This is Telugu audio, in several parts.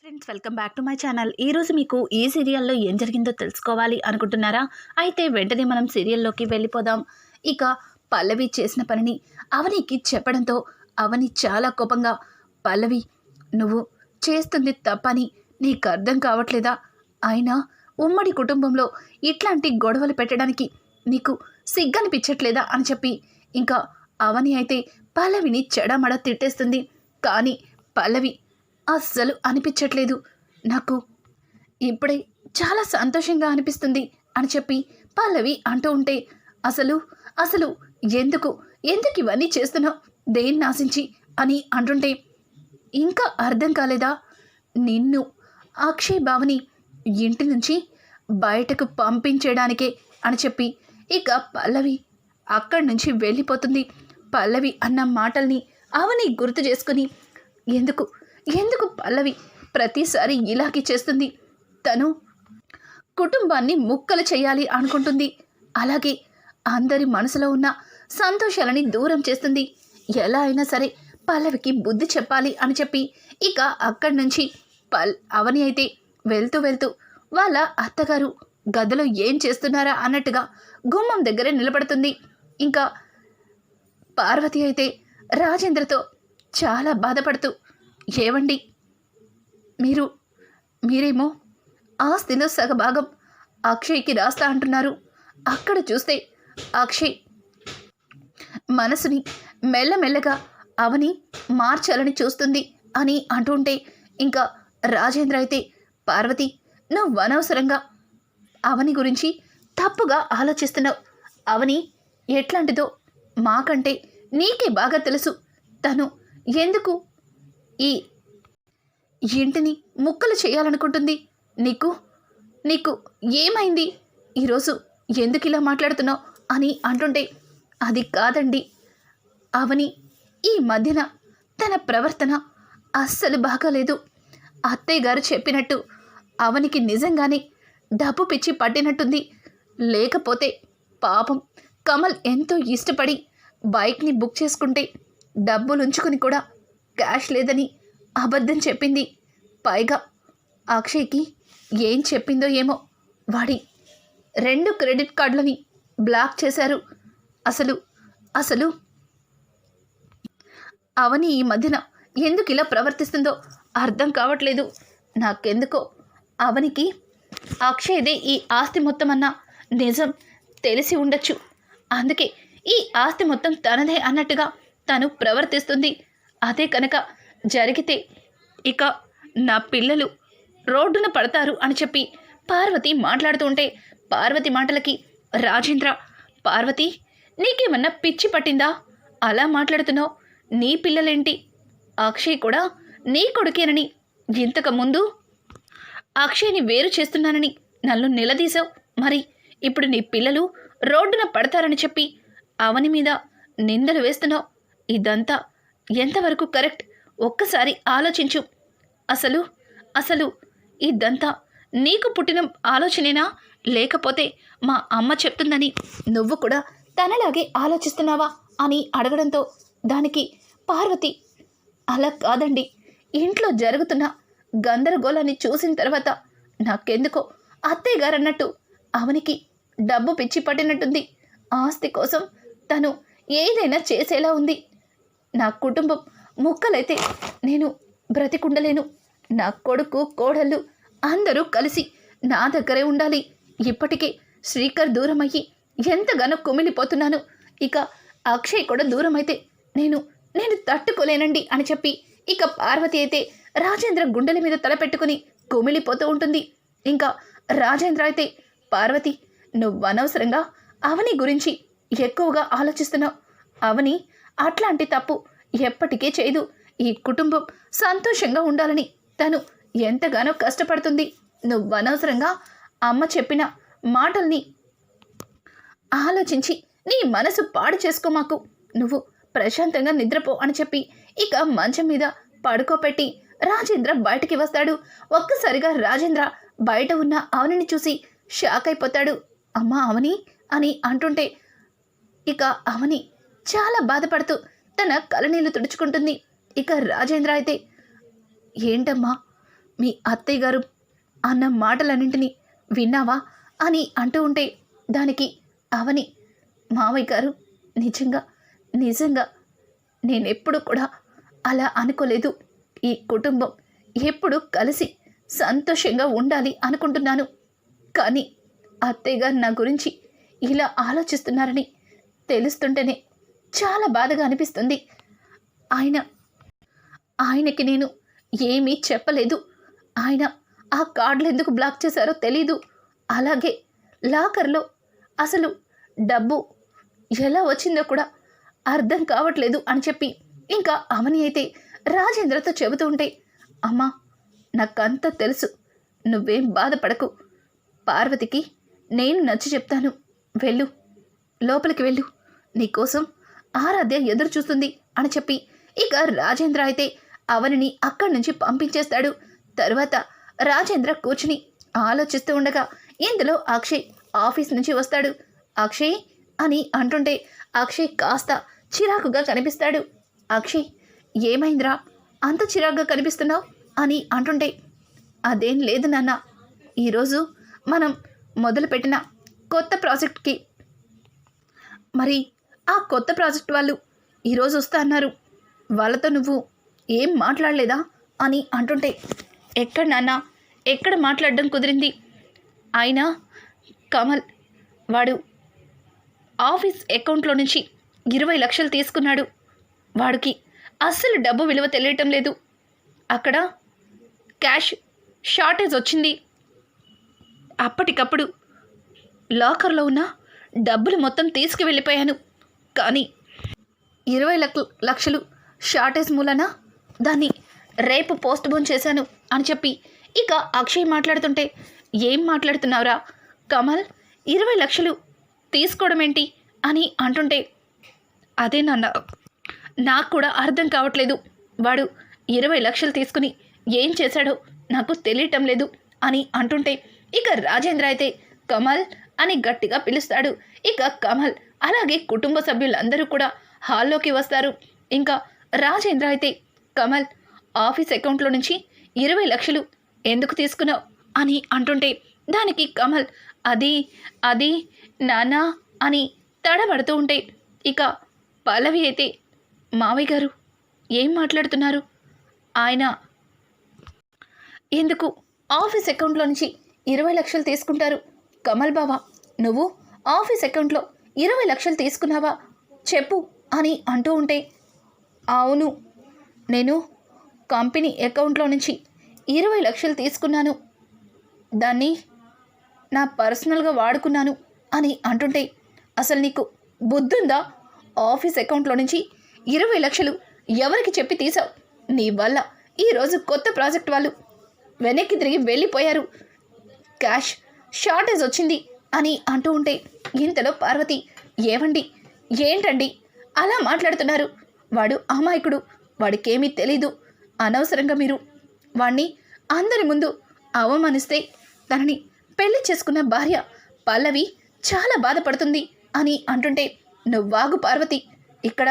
Friends, welcome back to my channel. ఈరోజు మీకు ఈ సీరియల్లో ఏం జరిగిందో తెలుసుకోవాలి అనుకుంటున్నారా? అయితే వెంటనే మనం సీరియల్లోకి వెళ్ళిపోదాం. ఇక పల్లవి చేసిన పనిని అవనికి చెప్పడంతో అవని చాలా కోపంగా, పల్లవి, నువ్వు చేస్తుంది తప్పని నీకు అర్థం కావట్లేదా? అయినా ఉమ్మడి కుటుంబంలో ఇట్లాంటి గొడవలు పెట్టడానికి నీకు సిగ్గనిపించట్లేదా అని చెప్పి ఇంకా అవని అయితే పల్లవిని చెడమడ తిట్టేస్తుంది. కానీ పల్లవి అస్సలు అనిపించట్లేదు, నాకు ఇప్పుడే చాలా సంతోషంగా అనిపిస్తుంది అని చెప్పి పల్లవి అంటూ ఉంటే, అసలు అసలు ఎందుకు ఎందుకు ఇవన్నీ చేస్తున్నావు, దేన్ని ఆశించి అని అంటుంటే, ఇంకా అర్థం కాలేదా? నిన్ను అక్షయ్ బావని ఇంటి నుంచి బయటకు పంపించేయడానికే అని చెప్పి ఇక పల్లవి అక్కడి నుంచి వెళ్ళిపోతుంది. పల్లవి అన్న మాటల్ని అవని గుర్తు చేసుకుని, ఎందుకు ఎందుకు పల్లవి ప్రతిసారి ఇలాగే చేస్తుంది? తను కుటుంబాన్ని ముక్కలు చేయాలి అనుకుంటుంది, అలాగే అందరి మనసులో ఉన్న సంతోషాలని దూరం చేస్తుంది. ఎలా అయినా సరే పల్లవికి బుద్ధి చెప్పాలి అని చెప్పి ఇక అక్కడి నుంచి అవని అయితే వెళ్తూ వెళ్తూ వాళ్ళ అత్తగారు గదిలో ఏం చేస్తున్నారా అన్నట్టుగా గుమ్మం దగ్గర నిలబడుతుంది. ఇంకా పార్వతి అయితే రాజేంద్రతో చాలా బాధపడుతూ, ఏవండి, మీరేమో ఆస్తిలో సగభాగం అక్షయ్కి రాస్తా అంటున్నారు, అక్కడ చూస్తే అక్షయ్ మనసుని మెల్లమెల్లగా అవని మార్చాలని చూస్తుంది అని అంటుంటే, ఇంకా రాజేంద్ర అయితే, పార్వతి, నువ్వు అనవసరంగా అవని గురించి తప్పుగా ఆలోచిస్తున్నావు. అవని ఎట్లాంటిదో మాకంటే నీకే బాగా తెలుసు. తను ఎందుకు ఈ ఇంటిని ముక్కలు చేయాలనుకుంటుంది? నీకు నీకు ఏమైంది? ఈరోజు ఎందుకు ఇలా మాట్లాడుతున్నావు అని అంటుంటే, అది కాదండి, అవని ఈ మధ్యన తన ప్రవర్తన అస్సలు బాగాలేదు. అత్తయ్య గారు చెప్పినట్టు అవనికి నిజంగానే డబ్బు పిచ్చి పట్టినట్టుంది. లేకపోతే పాపం కమల్ ఎంతో ఇష్టపడి బైక్ని బుక్ చేసుకుంటే డబ్బులుంచుకుని కూడా క్యాష్ లేదని అబద్ధం చెప్పింది. పైగా అక్షయ్కి ఏం చెప్పిందో ఏమో, వాడి 2 క్రెడిట్ కార్డులని బ్లాక్ చేశారు. అసలు అసలు అవని ఈ మధ్యన ఎందుకు ఇలా ప్రవర్తిస్తుందో అర్థం కావట్లేదు. నాకెందుకో అవనికి అక్షయ్దే ఈ ఆస్తి మొత్తం అన్న నిజం తెలిసి ఉండొచ్చు, అందుకే ఈ ఆస్తి మొత్తం తనదే అన్నట్టుగా తను ప్రవర్తిస్తుంది. అదే కనుక జరిగితే ఇక నా పిల్లలు రోడ్డున పడతారు అని చెప్పి పార్వతి మాట్లాడుతూ ఉంటే, పార్వతి మాటలకి రాజేంద్ర, పార్వతి, నీకేమన్నా పిచ్చి పట్టిందా? అలా మాట్లాడుతున్నావు? నీ పిల్లలేంటి? అక్షయ్ కూడా నీ కొడుకేనని ఇంతకుముందు అక్షయ్ని వేరు చేస్తున్నానని నన్ను నిలదీశావు. మరి ఇప్పుడు నీ పిల్లలు రోడ్డున పడతారని చెప్పి అవని మీద నిందలు వేస్తున్నావు. ఇదంతా ఎంతవరకు కరెక్ట్? ఒక్కసారి ఆలోచించు. అసలు అసలు ఇదంతా నీకు పుట్టిన ఆలోచనేనా, లేకపోతే మా అమ్మ చెప్తుందని నువ్వు కూడా తనలాగే ఆలోచిస్తున్నావా అని అడగడంతో దానికి పార్వతి, అలా కాదండి, ఇంట్లో జరుగుతున్న గందరగోళాన్ని చూసిన తర్వాత నాకెందుకో అత్తయ్య గారు అన్నట్టు అవనికి డబ్బు పిచ్చి పట్టినట్టుంది. ఆస్తి కోసం తను ఏదైనా చేసేలా ఉంది. నా కుటుంబం ముక్కలైతే నేను బ్రతికుండలేను. నా కొడుకు, కోడళ్ళు అందరూ కలిసి నా దగ్గరే ఉండాలి. ఇప్పటికే శ్రీకర్ దూరం అయ్యి ఎంతగానో కుమిలిపోతున్నాను. ఇక అక్షయ్ కూడా దూరం అయితే నేను తట్టుకోలేనండి అని చెప్పి ఇక పార్వతి అయితే రాజేంద్ర గుండెల మీద తలపెట్టుకుని కుమిలిపోతూ ఉంటుంది. ఇంకా రాజేంద్ర అయితే, పార్వతి, నువ్వు అనవసరంగా అవని గురించి ఎక్కువగా ఆలోచిస్తున్నావు. అవని అట్లాంటి తప్పు ఎప్పటికీ చేయదు. ఈ కుటుంబం సంతోషంగా ఉండాలని తను ఎంతగానో కష్టపడుతుంది. నువ్వు అనవసరంగా అమ్మ చెప్పిన మాటల్ని ఆలోచించి నీ మనసు పాడు చేసుకోమాకు. నువ్వు ప్రశాంతంగా నిద్రపో అని చెప్పి ఇక మంచం మీద పడుకోపెట్టి రాజేంద్ర బయటికి వస్తాడు. ఒక్కసారిగా రాజేంద్ర బయట ఉన్న అవనిని చూసి షాక్ అయిపోతాడు. అమ్మా అవని అని అంటుంటే ఇక అవని చాలా బాధపడుతూ తన కళ్ళనీళ్ళు తుడుచుకుంటుంది. ఇక రాజేంద్ర అయితే, ఏంటమ్మా మీ అత్తయ్య గారు అన్న మాటలన్నింటినీ విన్నావా అని అంటూ ఉంటే దానికి అవని, మావయ్య గారు నిజంగా నిజంగా నేనెప్పుడు కూడా అలా అనుకోలేదు. ఈ కుటుంబం ఎప్పుడు కలిసి సంతోషంగా ఉండాలి అనుకుంటున్నాను. కానీ అత్తయ్య గారు నా గురించి ఇలా ఆలోచిస్తున్నారని తెలుస్తుంటేనే చాలా బాధగా అనిపిస్తుంది. ఆయనకి నేను ఏమీ చెప్పలేదు. ఆయన ఆ కార్డులు ఎందుకు బ్లాక్ చేశారో తెలీదు. అలాగే లాకర్లో అసలు డబ్బు ఎలా వచ్చిందో కూడా అర్థం కావట్లేదు అని చెప్పి ఇంకా అవని అయితే రాజేంద్రతో చెబుతూ ఉంటే, అమ్మా నాకంతా తెలుసు, నువ్వేం బాధపడకు. పార్వతికి నేను నచ్చి చెప్తాను. వెళ్ళు, లోపలికి వెళ్ళు, నీకోసం ఆరాధ్య ఎదురు చూస్తుంది అని చెప్పి ఇక రాజేంద్ర అయితే అవనిని అక్కడి నుంచి పంపించేస్తాడు. తరువాత రాజేంద్ర కూర్చుని ఆలోచిస్తూ ఉండగా ఇందులో అక్షయ్ ఆఫీస్ నుంచి వస్తాడు. అక్షయ్ అని అంటుంటే అక్షయ్ కాస్త చిరాకుగా కనిపిస్తాడు. అక్షయ్, ఏమైందిరా అంత చిరాకుగా కనిపిస్తున్నావు అని అంటుంటే, అదేం లేదు నాన్న, ఈరోజు మనం మొదలుపెట్టిన కొత్త ప్రాజెక్ట్కి మరి ఆ కొత్త ప్రాజెక్ట్ వాళ్ళు ఈరోజు వస్తా అన్నారు. వాళ్ళతో నువ్వు ఏం మాట్లాడలేదా అని అంటుంటే, ఎక్కడ నాన్న, ఎక్కడ మాట్లాడడం కుదిరింది? అయినా కమల్ వాడు ఆఫీస్ అకౌంట్లో నుంచి 20 లక్షలు తీసుకున్నాడు. వాడికి అస్సలు డబ్బు విలువ తెలియటం లేదు. అక్కడ క్యాష్ షార్టేజ్ వచ్చింది. అప్పటికప్పుడు లాకర్లో ఉన్న డబ్బులు మొత్తం తీసుకువెళ్ళిపోయాను. కానీ 20 లక్షలు షార్టేజ్ మూలన దాన్ని రేపు పోస్ట్ పోన్ చేశాను అని చెప్పి ఇక అక్షయ్ మాట్లాడుతుంటే, ఏం మాట్లాడుతున్నావురా కమల్, 20 లక్షలు తీసుకోవడం ఏంటి అని అంటుంటే, అదే నాన్న, నాకు కూడా అర్థం కావట్లేదు. వాడు 20 లక్షలు తీసుకుని ఏం చేశాడో నాకు తెలియటం లేదు అని అంటుంటే ఇక రాజేంద్ర అయితే కమల్ అని గట్టిగా పిలుస్తాడు. ఇక కమల్ అలాగే కుటుంబ సభ్యులందరూ కూడా హాల్లోకి వస్తారు. ఇంకా రాజేంద్ర అయితే, కమల్ ఆఫీస్ అకౌంట్లో నుంచి 20 లక్షలు ఎందుకు తీసుకున్నావు అని అంటుంటే దానికి కమల్ అది నానా అని తడబడుతూ ఉంటే ఇక పల్లవి అయితే, మావయ్య గారు ఏం మాట్లాడుతున్నారు? ఆయన ఎందుకు ఆఫీస్ అకౌంట్లో నుంచి 20 లక్షలు తీసుకుంటారు? కమల్ బావా, నువ్వు ఆఫీస్ అకౌంట్లో 20 లక్షలు తీసుకున్నావా చెప్పు అని అంటూ ఉంటే, అవును, నేను కంపెనీ అకౌంట్లో నుంచి 20 లక్షలు తీసుకున్నాను. దాన్ని నా పర్సనల్గా వాడుకున్నాను అని అంటుంటే, అసలు నీకు బుద్ధుందా? ఆఫీస్ అకౌంట్లో నుంచి 20 లక్షలు ఎవరికి చెప్పి తీసావు? నీ వల్ల ఈరోజు కొత్త ప్రాజెక్ట్ వాళ్ళు వెనక్కి తిరిగి వెళ్ళిపోయారు. క్యాష్ షార్టేజ్ వచ్చింది అని అంటూ ఉంటే ఇంతలో పార్వతి, ఏవండి, ఏంటండి అలా మాట్లాడుతున్నారు? వాడు అమాయకుడు, వాడికేమీ తెలీదు. అనవసరంగా మీరు వాణ్ణి అందరి ముందు అవమానిస్తే తనని పెళ్లి చేసుకున్న భార్య పల్లవి చాలా బాధపడుతుంది అని అంటుంటే, నువ్వాగు పార్వతి, ఇక్కడ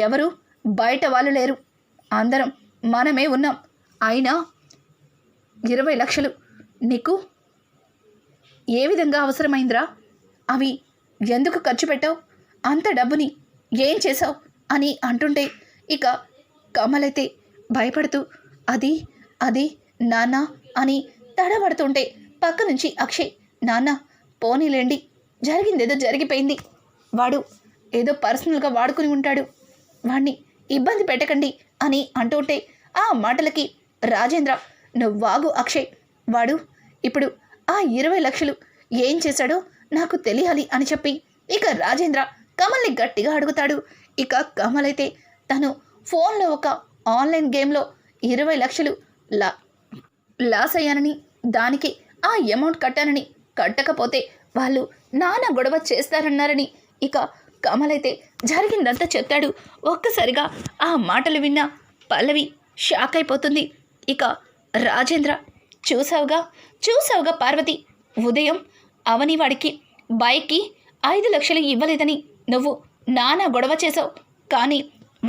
ఎవరు బయట వాళ్ళు లేరు, అందరం మనమే ఉన్నాం. అయినా 20 లక్షలు నీకు ఏ విధంగా అవసరమైందిరా? అవి ఎందుకు ఖర్చు పెట్టావు? అంత డబ్బుని ఏం చేశావు అని అంటుంటే ఇక కమలైతే భయపడుతూ, అది నాన్న అని తడబడుతుంటే పక్క నుంచి అక్షయ్, నాన్న పోనీలేండి, జరిగిందేదో జరిగిపోయింది. వాడు ఏదో పర్సనల్గా వాడుకుని ఉంటాడు, వాణ్ణి ఇబ్బంది పెట్టకండి అని అంటుంటే ఆ మాటలకి రాజేంద్ర, నువ్వాగు అక్షయ్, వాడు ఇప్పుడు ఆ 20 లక్షలు ఏం చేశాడో నాకు తెలియాలి అని చెప్పి ఇక రాజేంద్ర కమల్ని గట్టిగా అడుగుతాడు. ఇక కమల్ అయితే తను ఫోన్లో ఒక ఆన్లైన్ గేమ్లో 20 లక్షలు లాస్ అయ్యానని, దానికి ఆ అమౌంట్ కట్టానని, కట్టకపోతే వాళ్ళు నానా గొడవ చేస్తారన్నారని ఇక కమల్ అయితే జరిగిందంతా చెప్తాడు. ఒక్కసారిగా ఆ మాటలు విన్న పల్లవి షాక్ అయిపోతుంది. ఇక రాజేంద్ర, చూసావుగా పార్వతి, ఉదయం అవని వాడికి బైక్కి 5 లక్షలు ఇవ్వలేదని నువ్వు నానా గొడవ చేసావు. కానీ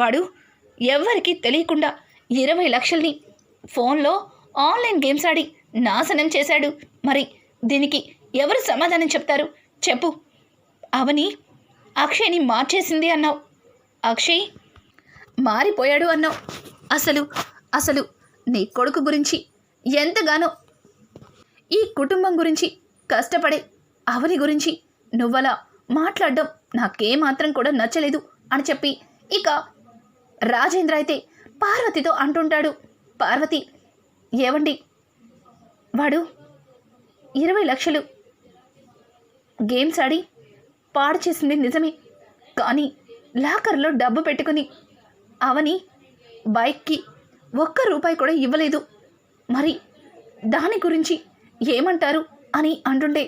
వాడు ఎవ్వరికీ తెలియకుండా 20 లక్షల్ని ఫోన్లో ఆన్లైన్ గేమ్స్ ఆడి నాశనం చేశాడు. మరి దీనికి ఎవరు సమాధానం చెప్తారు చెప్పు? అవని అక్షయ్ని మార్చేసింది అన్నావు, అక్షయ్ మారిపోయాడు అన్నావు. అసలు అసలు నీ కొడుకు గురించి ఎంతగానో, ఈ కుటుంబం గురించి కష్టపడే అవని గురించి నువ్వలా మాట్లాడడం నాకేమాత్రం కూడా నచ్చలేదు అని చెప్పి ఇక రాజేంద్ర అయితే పార్వతితో అంటుంటాడు. పార్వతి, ఏవండి, వాడు 20 లక్షలు గేమ్స్ ఆడి పాడు చేసింది నిజమే, కానీ లాకర్లో డబ్బు పెట్టుకుని అవని బైక్కి ₹1 కూడా ఇవ్వలేదు. మరి దాని గురించి ఏమంటారు అని అంటుంటే,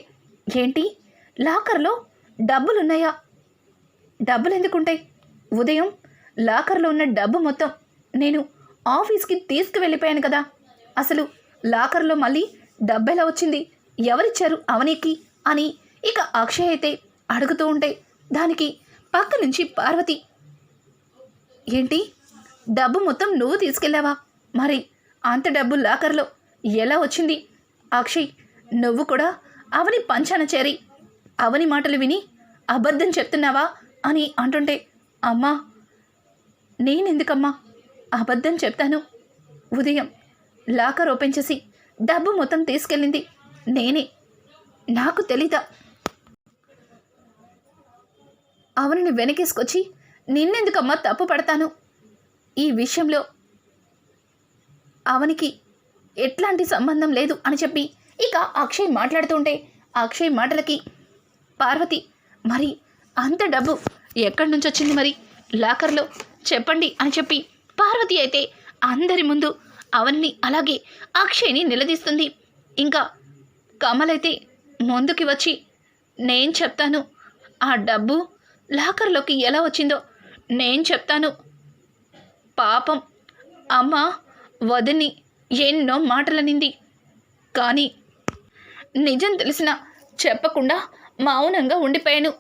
ఏంటి లాకర్లో డబ్బులున్నాయా? డబ్బులు ఎందుకుంటాయి? ఉదయం లాకర్లో ఉన్న డబ్బు మొత్తం నేను ఆఫీస్కి తీసుకువెళ్ళిపోయాను కదా. అసలు లాకర్లో మళ్ళీ డబ్బెలా వచ్చింది? ఎవరిచ్చారు అవనికి అని ఇక అక్షయ్ అయితే అడుగుతూ ఉంటే, దానికి పక్క నుంచి పార్వతి, ఏంటి డబ్బు మొత్తం నువ్వు తీసుకెళ్ళావా? మరి అంత డబ్బు లాకర్లో ఎలా వచ్చింది? అక్షయ్, నువ్వు కూడా అవని పంచాన చేరి అవని మాటలు విని అబద్ధం చెప్తున్నావా అని అంటుంటే, అమ్మా, నేనెందుకమ్మా అబద్ధం చెప్తాను? ఉదయం లాకర్ ఓపెన్ చేసి డబ్బు మొత్తం తీసుకెళ్ళింది నేనే. నాకు తెలీదా? అవనిని వెనకేసుకొచ్చి నిన్నెందుకమ్మా తప్పు పడతాను? ఈ విషయంలో అవనికి ఎట్లాంటి సంబంధం లేదు అని చెప్పి ఇక అక్షయ్ మాట్లాడుతుంటే, అక్షయ్ మాటలకి పార్వతి, మరి అంత డబ్బు ఎక్కడి నుంచి వచ్చింది మరి లాకర్లో చెప్పండి అని చెప్పి పార్వతి అయితే అందరి ముందు అవన్ని అలాగే అక్షయ్ని నిలదీస్తుంది. ఇంకా కమల్ అయితే ముందుకి వచ్చి, నేను చెప్తాను, ఆ డబ్బు లాకర్లోకి ఎలా వచ్చిందో నేను చెప్తాను. పాపం అమ్మ వదిని ఎన్నో మాటలనింది, కానీ నిజం తెలిసినా చెప్పకుండా మౌనంగా ఉండిపోయాను.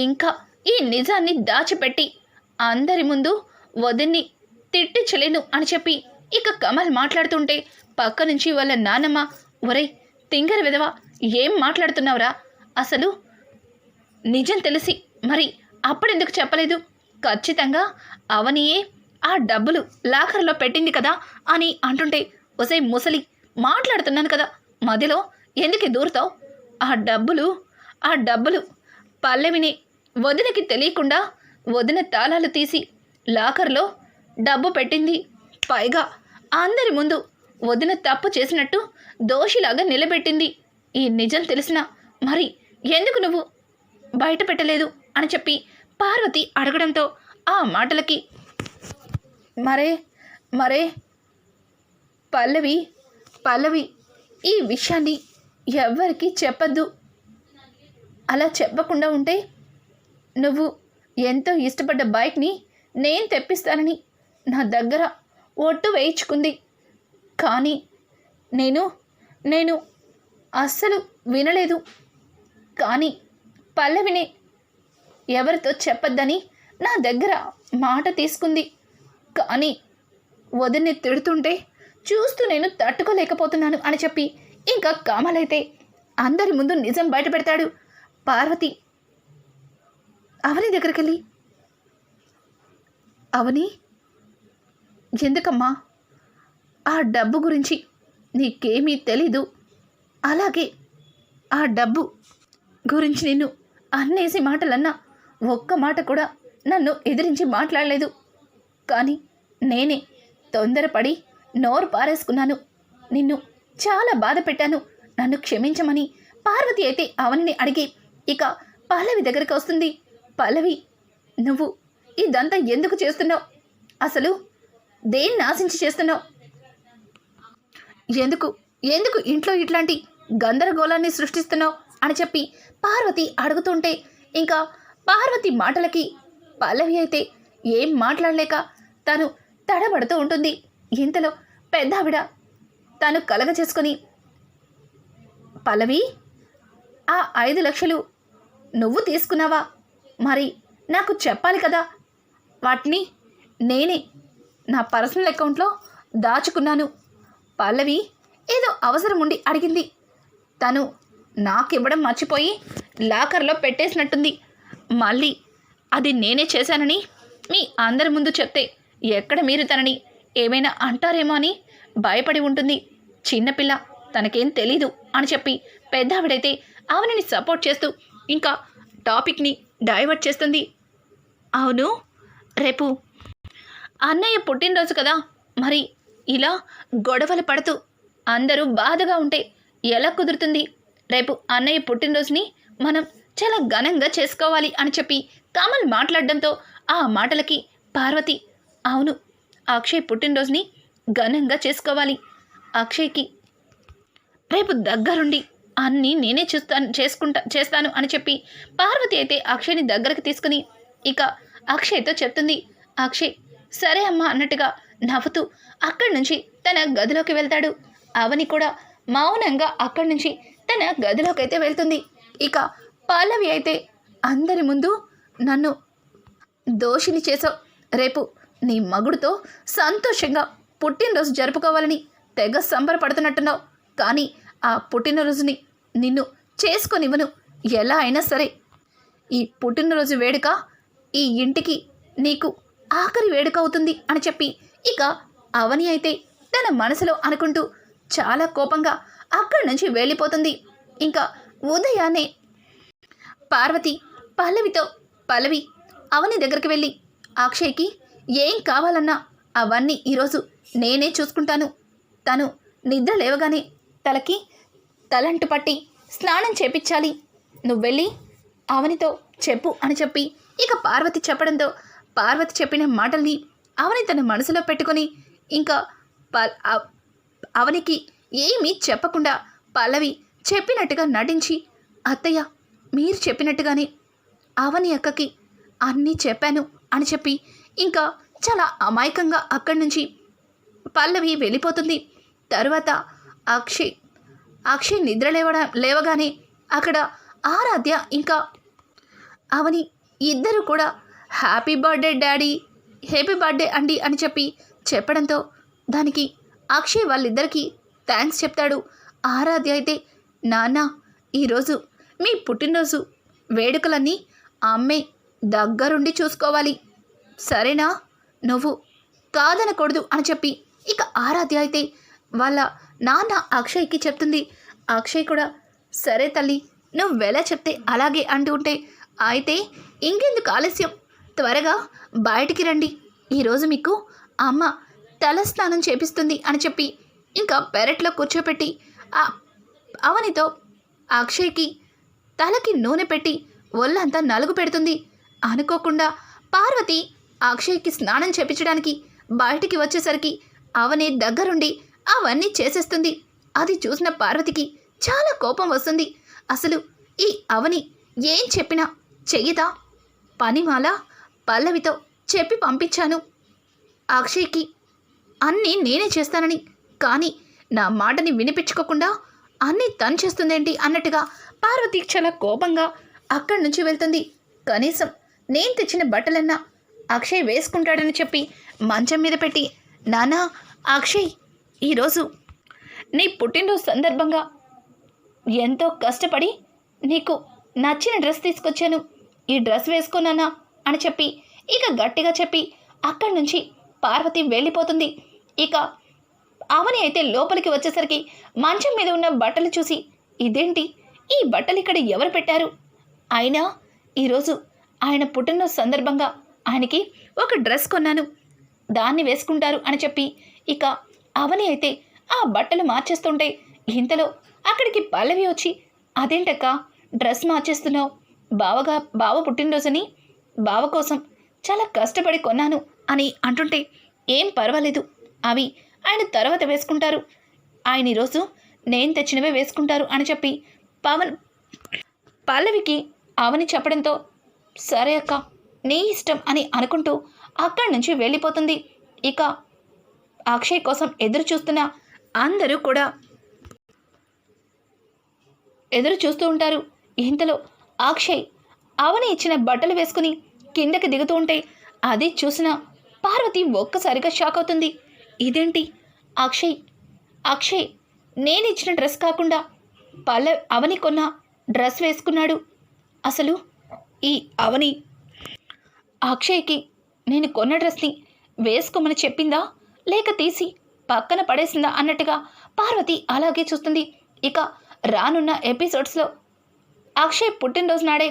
ఇంకా ఈ నిజాన్ని దాచిపెట్టి అందరి ముందు వదిన్ని తిట్టించలేను అని చెప్పి ఇక కమల్ మాట్లాడుతుంటే, పక్క నుంచి వాళ్ళ నాన్నమ్మ, ఒరేయ్ తింగరి విధవా, ఏం మాట్లాడుతున్నావురా? అసలు నిజం తెలిసి మరి అప్పుడెందుకు చెప్పలేదు? ఖచ్చితంగా అవనియే ఆ డబ్బులు లాకర్లో పెట్టింది కదా అని అంటుంటే, ఒసే ముసలి, మాట్లాడుతున్నాను కదా, మధ్యలో ఎందుకు దూరుతావు? ఆ డబ్బులు పల్లవిని వదినకి తెలియకుండా వదిన తాళాలు తీసి లాకర్లో డబ్బు పెట్టింది. పైగా అందరి ముందు వదిన తప్పు చేసినట్టు దోషిలాగా నిలబెట్టింది. ఈ నిజం తెలిసినా మరి ఎందుకు నువ్వు బయట పెట్టలేదు అని చెప్పి పార్వతి అడగడంతో, ఆ మాటలకి మరే పల్లవి ఈ విషయాన్ని ఎవ్వరికీ చెప్పద్దు. అలా చెప్పకుండా ఉంటే నువ్వు ఎంతో ఇష్టపడ్డ బైక్ని నేను తెప్పిస్తానని నా దగ్గర ఒట్టు వేయించుకుంది. కానీ నేను అస్సలు వినలేదు. కానీ పల్లవిని ఎవరితో చెప్పొద్దని నా దగ్గర మాట తీసుకుంది. కానీ వదిన్ని తిడుతుంటే చూస్తూ నేను తట్టుకోలేకపోతున్నాను అని చెప్పి ఇంకా కమల్ అయితే అందరి ముందు నిజం బయట పెడతాడు. పార్వతి అవని దగ్గరికి వెళ్ళి, అవని, ఎందుకమ్మా ఆ డబ్బు గురించి నీకేమీ తెలీదు. అలాగే ఆ డబ్బు గురించి నిన్ను అన్నేసి మాటలన్నా ఒక్క మాట కూడా నన్ను ఎదిరించి మాట్లాడలేదు. కానీ నేనే తొందరపడి నోరు పారేసుకున్నాను. నిన్ను చాలా బాధ పెట్టాను. నన్ను క్షమించమని పార్వతి అయితే అవనిని అడిగి ఇక పల్లవి దగ్గరికి వస్తుంది. పల్లవి, నువ్వు ఇదంతా ఎందుకు చేస్తున్నావు? అసలు దేన్ని ఆశించి చేస్తున్నావు? ఎందుకు ఇంట్లో ఇట్లాంటి గందరగోళాన్ని సృష్టిస్తున్నావు అని చెప్పి పార్వతి అడుగుతుంటే, ఇంకా పార్వతి మాటలకి పల్లవి అయితే ఏం మాట్లాడలేక తను తడబడుతూ ఉంటుంది. ఇంతలో పెద్దావిడ తను కలగ చేసుకొని, పల్లవి, ఆ 5 లక్షలు నువ్వు తీసుకున్నావా? మరి నాకు చెప్పాలి కదా. వాటిని నేనే నా పర్సనల్ అకౌంట్లో దాచుకున్నాను. పల్లవి, ఏదో అవసరం ఉండి అడిగింది. తను నాకివ్వడం మర్చిపోయి లాకర్లో పెట్టేసినట్టుంది. మళ్ళీ అది నేనే చేశానని మీ అందరి ముందు చెప్తే ఎక్కడ మీరు తనని ఏమైనా అంటారేమో అని భయపడి ఉంటుంది. చిన్నపిల్ల, తనకేం తెలీదు అని చెప్పి పెద్దావిడైతే అవనిని సపోర్ట్ చేస్తూ ఇంకా టాపిక్ని డైవర్ట్ చేస్తుంది. అవును, రేపు అన్నయ్య పుట్టినరోజు కదా, మరి ఇలా గొడవలు పడుతూ అందరూ బాధగా ఉంటే ఎలా కుదురుతుంది? రేపు అన్నయ్య పుట్టినరోజుని మనం చాలా ఘనంగా చేసుకోవాలి అని చెప్పి కమల్ మాట్లాడడంతో ఆ మాటలకి పార్వతి, అవును, అక్షయ్ పుట్టినరోజుని ఘనంగా చేసుకోవాలి. అక్షయ్కి రేపు దగ్గరుండి అన్నీ నేనే చేస్తాను అని చెప్పి పార్వతి అయితే అక్షయ్ని దగ్గరకు తీసుకుని ఇక అక్షయ్తో చెప్తుంది. అక్షయ్ సరే అమ్మా అన్నట్టుగా నవ్వుతూ అక్కడి నుంచి తన గదిలోకి వెళ్తాడు. అవని కూడా మౌనంగా అక్కడి నుంచి తన గదిలోకి అయితే వెళ్తుంది. ఇక పల్లవి అయితే అందరి ముందు నన్ను దోషిని చేసావు, రేపు నీ మగుడితో సంతోషంగా పుట్టినరోజు జరుపుకోవాలని తెగ సంబరపడుతున్నట్టున్నావు, కానీ ఆ పుట్టినరోజుని నిన్ను చేసుకొనివ్వను. ఎలా అయినా సరే ఈ పుట్టినరోజు వేడుక ఈ ఇంటికి నీకు ఆఖరి వేడుక అవుతుంది అని చెప్పి ఇక అవని అయితే తన మనసులో అనుకుంటూ చాలా కోపంగా అక్కడి నుంచి వెళ్ళిపోతుంది. ఇంకా ఉదయాన్నే పార్వతి పల్లవి అవని దగ్గరికి వెళ్ళి అక్షయ్కి ఏం కావాలన్నా అవన్నీ ఈరోజు నేనే చూసుకుంటాను. తను నిద్ర లేవగానే తలకి తలంటు పట్టి స్నానం చేపించాలి, నువ్వు వెళ్ళి అవనితో చెప్పు అని చెప్పి ఇక పార్వతి చెప్పడంతో పార్వతి చెప్పిన మాటల్ని అవని తన మనసులో పెట్టుకొని ఇంకా అవనికి ఏమీ చెప్పకుండా పల్లవి చెప్పినట్టుగా నటించి, అత్తయ్య మీరు చెప్పినట్టుగానే అవని అక్కకి అన్నీ చెప్పాను అని చెప్పి ఇంకా చాలా అమాయకంగా అక్కడి నుంచి పల్లవి వెళ్ళిపోతుంది. తరువాత అక్షయ్ నిద్ర లేవగానే అక్కడ ఆరాధ్య ఇంకా అవని ఇద్దరు కూడా happy birthday daddy, happy birthday అండి అని చెప్పి చెప్పడంతో దానికి అక్షయ్ వాళ్ళిద్దరికీ థ్యాంక్స్ చెప్తాడు. ఆరాధ్య అయితే, నాన్న ఈరోజు మీ పుట్టినరోజు వేడుకలన్నీ అమ్మే దగ్గరుండి చూసుకోవాలి, సరేనా, నువ్వు కాదనకూడదు అని చెప్పి ఇక ఆరాధ్య అయితే వాళ్ళ నాన్న అక్షయ్కి చెప్తుంది. అక్షయ్ కూడా సరే తల్లి, నువ్వెలా చెప్తే అలాగే అంటూ ఉంటే, అయితే ఇంకెందుకు ఆలస్యం, త్వరగా బయటికి రండి, ఈరోజు మీకు అమ్మ తలస్నానం చేపిస్తుంది అని చెప్పి ఇంకా పెరట్లో కూర్చోపెట్టి అవనితో అక్షయ్కి తలకి నూనె పెట్టి ఒళ్ళంతా నలుగు పెడుతుంది. అనుకోకుండా పార్వతి అక్షయ్కి స్నానం చేపించడానికి బయటికి వచ్చేసరికి అవని దగ్గరుండి అవన్నీ చేసేస్తుంది. అది చూసిన పార్వతికి చాలా కోపం వస్తుంది. అసలు ఈ అవని ఏం చెప్పినా చెయ్యదా? పనిమాల పల్లవితో చెప్పి పంపించాను అక్షయ్కి అన్నీ నేనే చేస్తానని, కానీ నా మాటని వినిపించుకోకుండా అన్నీ తను చేస్తుందేంటి అన్నట్టుగా పార్వతి చాలా కోపంగా అక్కడి నుంచి వెళ్తుంది. కనీసం నేను తెచ్చిన బట్టలన్నా అక్షయ్ వేసుకుంటాడని చెప్పి మంచం మీద పెట్టి, నానా అక్షయ్ ఈరోజు నీ పుట్టినరోజు సందర్భంగా ఎంతో కష్టపడి నీకు నచ్చిన డ్రెస్ తీసుకొచ్చాను, ఈ డ్రెస్ వేసుకున్నానా అని చెప్పి ఇక గట్టిగా చెప్పి అక్కడి నుంచి పార్వతి వెళ్ళిపోతుంది. ఇక అవని అయితే లోపలికి వచ్చేసరికి మంచం మీద ఉన్న బట్టలు చూసి, ఇదేంటి, ఈ బట్టలు ఇక్కడ ఎవరు పెట్టారు? అయినా ఈరోజు ఆయన పుట్టినరోజు సందర్భంగా ఆయనకి ఒక డ్రెస్ కొన్నాను, దాన్ని వేసుకుంటారు అని చెప్పి ఇక అవని అయితే ఆ బట్టలు మార్చేస్తుంటే ఇంతలో అక్కడికి పల్లవి వచ్చి, అదేంటక్క డ్రెస్ మార్చేస్తున్నావు, బావ పుట్టినరోజుని బావ కోసం చాలా కష్టపడి కొన్నాను అని అంటుంటే, ఏం పర్వాలేదు, అవి ఆయన తర్వాత వేసుకుంటారు, ఆయన ఈరోజు నేను తెచ్చినవే వేసుకుంటారు అని చెప్పి పల్లవికి అవని చెప్పడంతో, సరే అక్క నీ ఇష్టం అని అనుకుంటూ అక్కడి నుంచి వెళ్ళిపోతుంది. ఇక అక్షయ్ కోసం ఎదురు చూస్తున్న అందరూ కూడా ఎదురు చూస్తూ ఉంటారు. ఇంతలో అక్షయ్ అవని ఇచ్చిన బట్టలు వేసుకుని కిందకి దిగుతూ ఉంటే అది చూసిన పార్వతి ఒక్కసారిగా షాక్ అవుతుంది. ఇదేంటి, అక్షయ్ నేను ఇచ్చిన డ్రెస్ కాకుండా అవని కొన్న డ్రెస్ వేసుకున్నాడు. అసలు ఈ అవని అక్షయ్కి నేను కొన్న డ్రెస్ని వేసుకోమని చెప్పిందా లేక తీసి పక్కన పడేసిందా అన్నట్టుగా పార్వతి అలాగే చూస్తుంది. ఇక రానున్న ఎపిసోడ్స్లో అక్షయ్ పుట్టినరోజు నాడే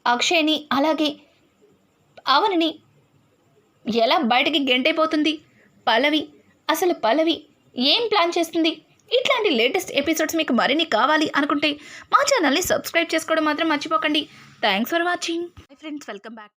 అక్షయ్ని అలాగే అవనిని ఎలా బయటికి గెంటైపోతుంది పల్లవి, అసలు పల్లవి ఏం ప్లాన్ చేస్తుంది? ఇట్లాంటి లేటెస్ట్ ఎపిసోడ్స్ మీకు మరిన్ని కావాలి అనుకుంటే మా ఛానల్ని సబ్స్క్రైబ్ చేసుకోవడం మాత్రం మర్చిపోకండి. Thanks for watching. My friends, welcome back.